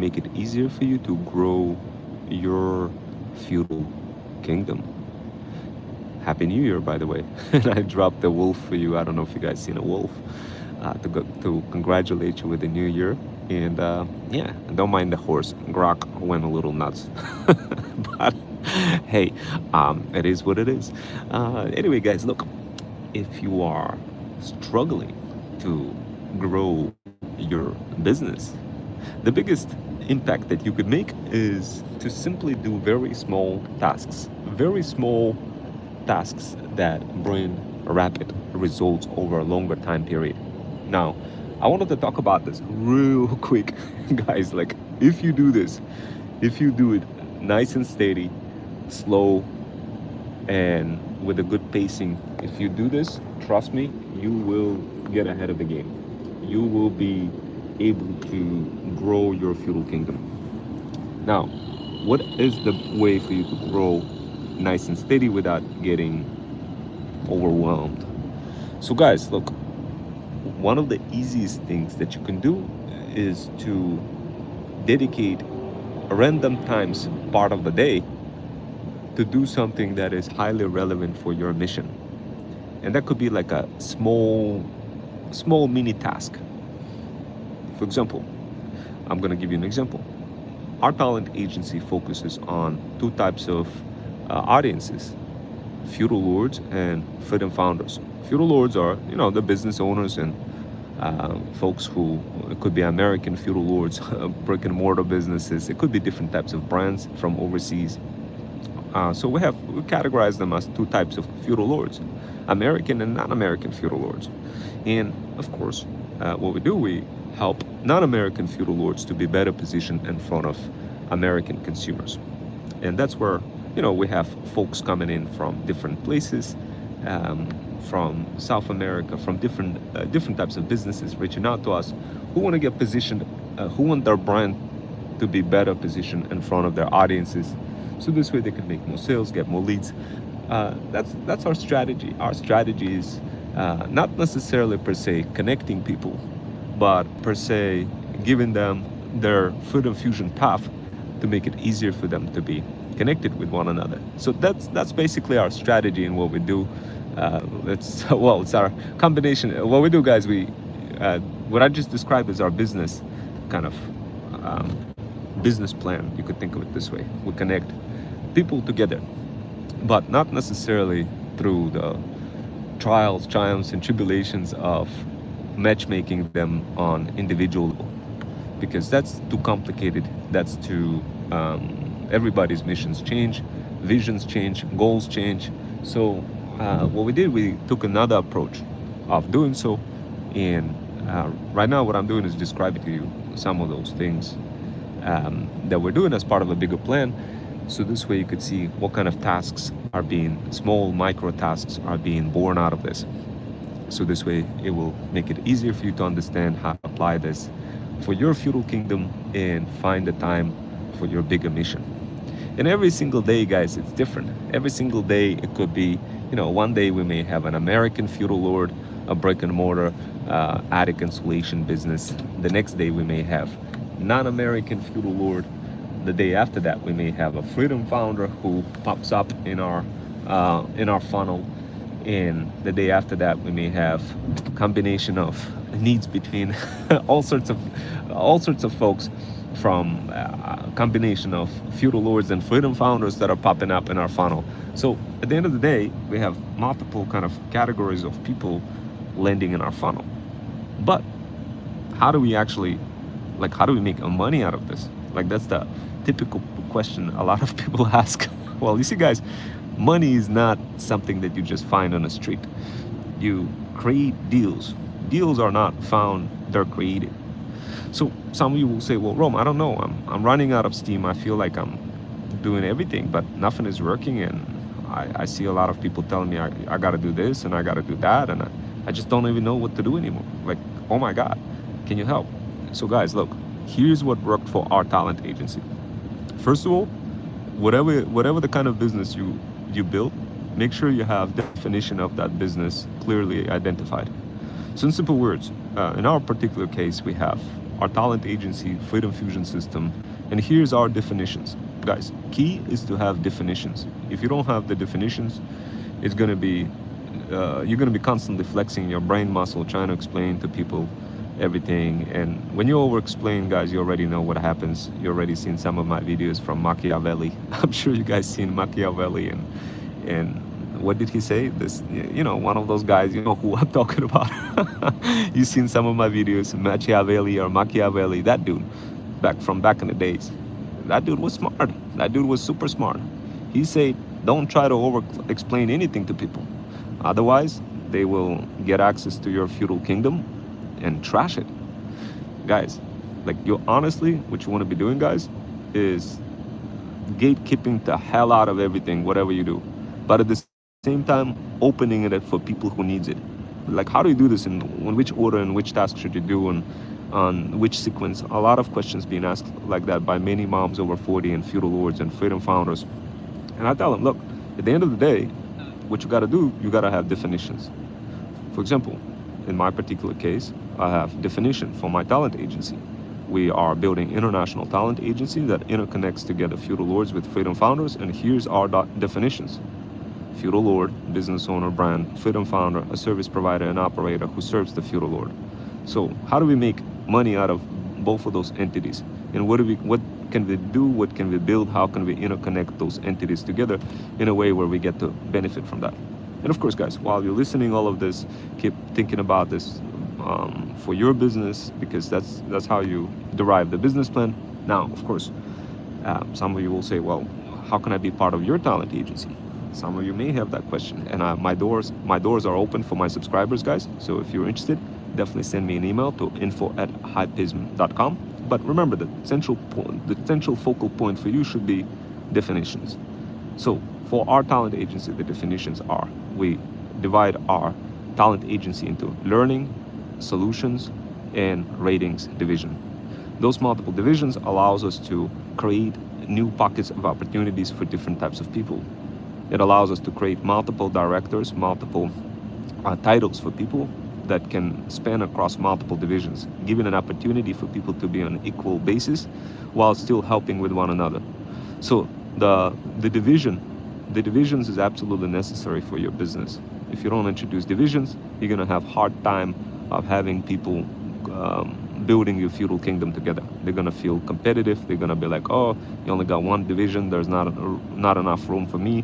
make it easier for you to grow your feudal kingdom. Happy New Year, by the way. And I dropped the wolf for you. I don't know if you guys seen a wolf, to congratulate you with the new year. And yeah, don't mind the horse. Grok went a little nuts. But hey, it is what it is. Anyway, guys, look, if you are struggling to grow your business, the biggest impact that you could make is to simply do very small tasks, very small tasks that bring rapid results over a longer time period. Now, I wanted to talk about this real quick, guys. Like, if you do this, if you do it nice and steady, slow, and with a good pacing, if you do this, trust me, you will get ahead of the game. You will be able to grow your feudal kingdom. Now, what is the way for you to grow nice and steady without getting overwhelmed? So guys, look, one of the easiest things that you can do is to dedicate random times part of the day to do something that is highly relevant for your mission. And that could be like a small mini task. For example, I'm going to give you an example. Our talent agency focuses on two types of audiences: feudal lords and freedom founders. Feudal lords are, the business owners and folks who, it could be American feudal lords, brick and mortar businesses. It could be different types of brands from overseas. So we categorize them as two types of feudal lords: American and non-American feudal lords. And of course, what we do, we help non-American feudal lords to be better positioned in front of American consumers. And that's where, we have folks coming in from different places, from South America, from different types of businesses reaching out to us, who want to get positioned, who want their brand to be better positioned in front of their audiences. So this way they can make more sales, get more leads. That's our strategy. Our strategy is not necessarily per se connecting people, but per se giving them their food infusion path to make it easier for them to be connected with one another. So that's basically our strategy and what we do. It's our combination. What we do, guys, what I just described is our business kind of business plan. You could think of it this way: we connect people together, but not necessarily through the trials, triumphs, and tribulations of matchmaking them on individual level, because that's too complicated. That's too everybody's missions change, visions change, goals change. So what we did, we took another approach of doing so, and right now what I'm doing is describing to you some of those things that we're doing as part of a bigger plan. So this way you could see what kind of tasks are small micro tasks are being born out of this. So this way it will make it easier for you to understand how to apply this for your feudal kingdom and find the time for your bigger mission. And every single day, guys, it's different. Every single day it could be, one day we may have an American feudal lord, a brick and mortar attic insulation business. The next day we may have non-American feudal lord. The day after that we may have a freedom founder who pops up in our funnel. And the day after that we may have a combination of needs between all sorts of folks, from a combination of feudal lords and freedom founders that are popping up in our funnel. So at the end of the day, we have multiple kind of categories of people landing in our funnel. But how do we make money out of this? Like, that's the typical question a lot of people ask. Well, you see, guys, money is not something that you just find on the street. You create deals. Deals are not found, they're created. So some of you will say, well, Rome, I don't know. I'm running out of steam. I feel like I'm doing everything, but nothing is working. And I see a lot of people telling me I got to do this and I got to do that. And I just don't even know what to do anymore. Like, oh my God, can you help? So guys, look, here's what worked for our talent agency. First of all, whatever the kind of business you build, make sure you have the definition of that business clearly identified. So in simple words, in our particular case, we have our talent agency, Freedom Fusion System. And here's our definitions. Guys, key is to have definitions. If you don't have the definitions, it's going to be, you're going to be constantly flexing your brain muscle, trying to explain to people everything. And when you over explain, guys, you already know what happens. You already seen some of my videos from Machiavelli. I'm sure you guys seen Machiavelli, and what did he say? This, you know, one of those guys, you know who I'm talking about. You've seen some of my videos, Machiavelli, that dude, back in the days. That dude was smart. That dude was super smart. He said, don't try to over explain anything to people. Otherwise, they will get access to your feudal kingdom and trash it. Guys, like, you honestly, what you want to be doing, guys, is gatekeeping the hell out of everything, whatever you do. But at the same time, opening it for people who needs it. Like, how do you do this, in which order, and which task should you do, and on which sequence? A lot of questions being asked like that by many moms over 40 and feudal lords and freedom founders. And I tell them, look, at the end of the day, what you got to do, you got to have definitions. For example, in my particular case, I have definition for my talent agency. We are building international talent agency that interconnects together feudal lords with freedom founders, and here's our definitions. Feudal lord, business owner, brand, freedom founder, a service provider and operator who serves the feudal lord. So how do we make money out of both of those entities? And what can we do? What can we build? How can we interconnect those entities together in a way where we get to benefit from that? And of course, guys, while you're listening all of this, keep thinking about this for your business, because that's how you derive the business plan. Now, of course, some of you will say, well, how can I be part of your talent agency? Some of you may have that question, and my doors are open for my subscribers, guys. So if you're interested, definitely send me an email to info@hypeism.com. But remember, the central focal point for you should be definitions. So for our talent agency, the definitions are: we divide our talent agency into learning, solutions, and ratings division. Those multiple divisions allows us to create new pockets of opportunities for different types of people. It allows us to create multiple directors, multiple titles for people that can span across multiple divisions, giving an opportunity for people to be on an equal basis while still helping with one another. So the divisions is absolutely necessary for your business. If you don't introduce divisions, you're gonna have hard time of having people building your feudal kingdom together. They're gonna feel competitive. They're gonna be like, oh, you only got one division, there's not enough room for me.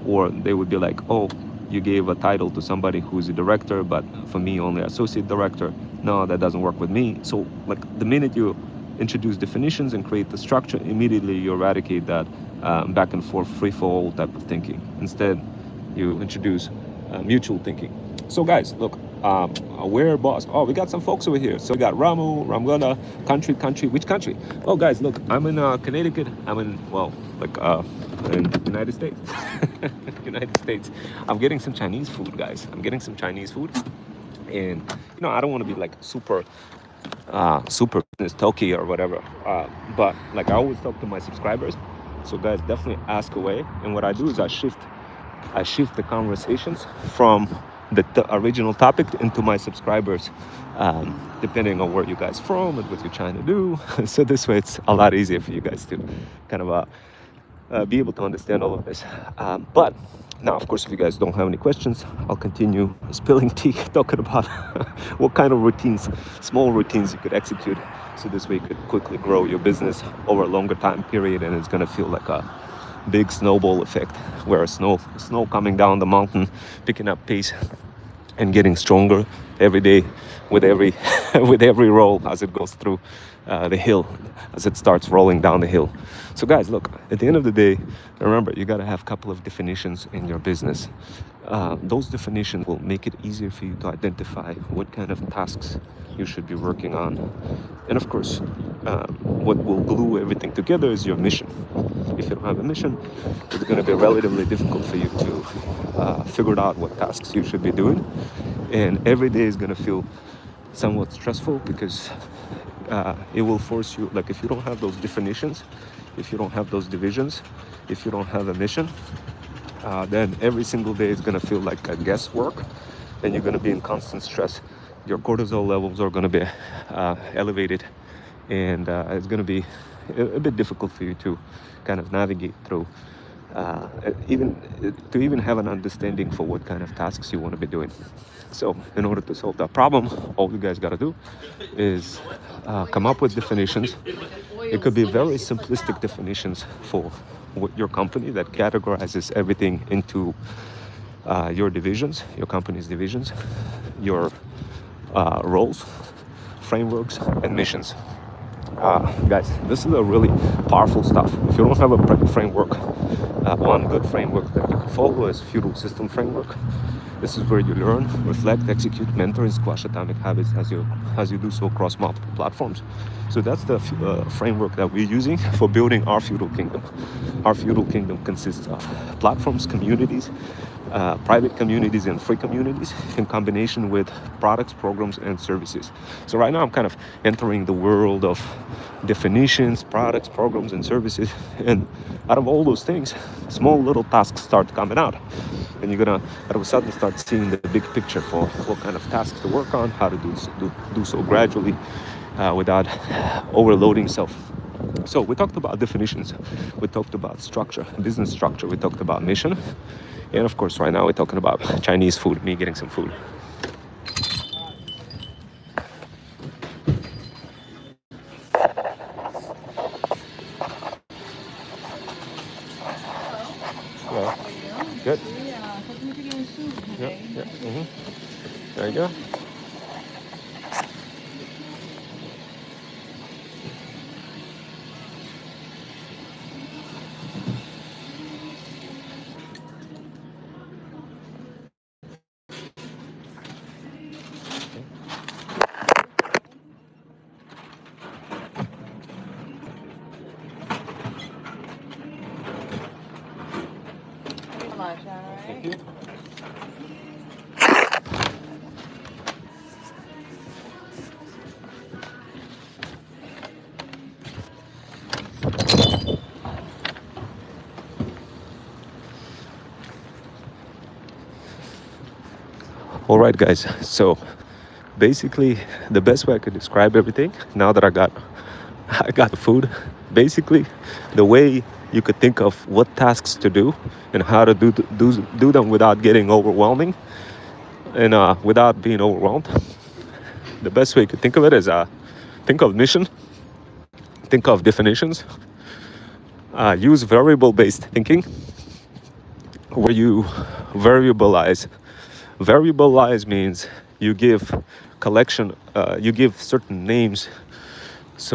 Or they would be like, oh, you gave a title to somebody who's a director, but for me only associate director. No, that doesn't work with me. So like, the minute you introduce definitions and create the structure, immediately you eradicate that back and forth free-for-all type of thinking. Instead, you introduce mutual thinking. So guys, look, where boss? Oh, we got some folks over here. So we got Ramu, Ramgana, country, which country? Oh guys, look, I'm in Connecticut. I'm in, well, like in the United States. United States. I'm getting some Chinese food, guys. I'm getting some Chinese food. And you know, I don't want to be like super business talky or whatever. But like, I always talk to my subscribers. So guys, definitely ask away. And what I do is I shift the conversations from the original topic into my subscribers, depending on where you guys from and what you're trying to do. So this way it's a lot easier for you guys to kind of be able to understand all of this. But now, of course, if you guys don't have any questions, I'll continue spilling tea, talking about what kind of routines, small routines you could execute. So this way you could quickly grow your business over a longer time period, and it's gonna feel like a big snowball effect, where snow coming down the mountain, picking up pace and getting stronger every day with every with every roll as it goes through the hill, as it starts rolling down the hill. So guys, look, at the end of the day, remember, you got to have a couple of definitions in your business. Those definitions will make it easier for you to identify what kind of tasks you should be working on. And of course, what will glue everything together is your mission. If you don't have a mission, it's going to be relatively difficult for you to figure out what tasks you should be doing. And every day is going to feel somewhat stressful, because it will force you, like, if you don't have those definitions, if you don't have those divisions, if you don't have a mission, then every single day is going to feel like a guesswork, and you're going to be in constant stress. Your cortisol levels are going to be elevated, and it's going to be a bit difficult for you to kind of navigate through, even to even have an understanding for what kind of tasks you want to be doing. So in order to solve that problem, all you guys got to do is come up with definitions. It could be very simplistic definitions for what your company that categorizes everything into your divisions, your company's divisions, your roles, frameworks, and missions. Guys, this is a really powerful stuff. If you don't have a framework, one good framework that you can follow is feudal system framework. This is where you learn, reflect, execute, mentor, and squash atomic habits as you do so across multiple platforms. So that's the framework that we're using for building our feudal kingdom. Our feudal kingdom consists of platforms, communities, private communities, and free communities in combination with products, programs, and services. So right now I'm kind of entering the world of definitions, products, programs, and services. And out of all those things, small little tasks start coming out. And you're gonna all of a sudden start seeing the big picture for what kind of tasks to work on, how to do so gradually without overloading self. So we talked about definitions, we talked about structure, business structure, we talked about mission, and of course right now we're talking about Chinese food, me getting some food. Hello. Good. Yeah, yeah. There you go. Thank you. All right, guys. So basically, the best way I could describe everything, now that I got the food, basically, the way you could think of what tasks to do and how to do them without getting overwhelming and without being overwhelmed. The best way you could think of it is think of mission, think of definitions, use variable-based thinking, where you variabilize. Variabilize means you give you give certain names